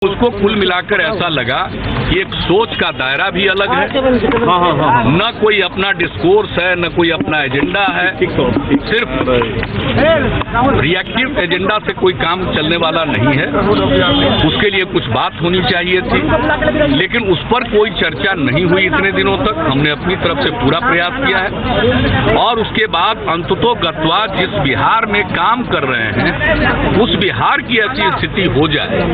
उसको कुल मिलाकर ऐसा लगा कि एक सोच का दायरा भी अलग है, न कोई अपना डिस्कोर्स है, न कोई अपना एजेंडा है, सिर्फ रिएक्टिव एजेंडा से कोई काम चलने वाला नहीं है। उसके लिए कुछ बात होनी चाहिए थी, लेकिन उस पर कोई चर्चा नहीं हुई इतने दिनों तक। हमने अपनी तरफ से पूरा प्रयास किया है और उसके बाद अंततो गत्वा जिस बिहार में काम कर रहे हैं उस बिहार की ऐसी स्थिति हो जाए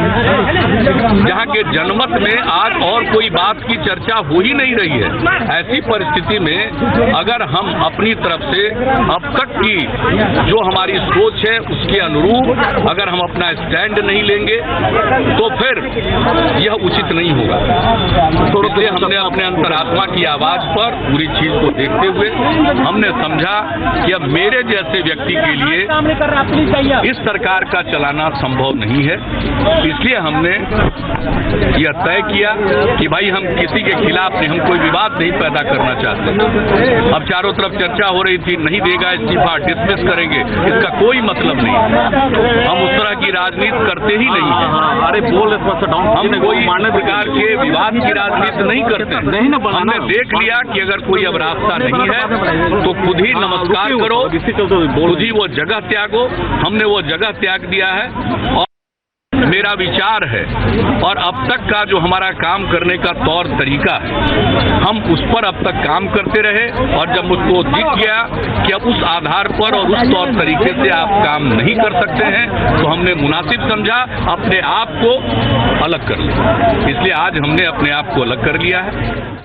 जहां के जनमत में आज और कोई बात की चर्चा हो ही नहीं रही है। ऐसी परिस्थिति में अगर हम अपनी तरफ से अब तक की जो हमारी सोच है उसके अनुरूप अगर हम अपना स्टैंड नहीं लेंगे तो फिर यह उचित नहीं होगा। तो इसलिए हमने अपने अंतरात्मा की आवाज पर पूरी चीज को देखते हुए हमने समझा कि अब मेरे जैसे व्यक्ति के लिए इस सरकार का चलाना संभव नहीं है। इसलिए हमने यह तय किया कि भाई हम किसी के खिलाफ नहीं, हम कोई विवाद नहीं पैदा करना चाहते। अब चारों तरफ चर्चा हो रही थी, नहीं देगा इस्तीफा, डिसमिस करेंगे, इसका कोई मतलब नहीं। हम उस तरह की राजनीति करते ही नहीं है। अरे बोल हम कोई प्रकार के विवाद की राजनीति नहीं करते। हमने देख लिया कि अगर कोई अब रास्ता नहीं है तो खुद ही नमस्कार करो, खुद ही वो जगह त्यागो। हमने वो जगह त्याग दिया है और मेरा विचार है और अब तक का जो हमारा काम करने का तौर तरीका है हम उस पर अब तक काम करते रहे और जब मुझको दिख गया कि अब उस आधार पर और उस तौर तरीके से आप काम नहीं कर सकते हैं तो हमने मुनासिब समझा अपने आप को अलग कर लिया। इसलिए आज हमने अपने आप को अलग कर लिया है।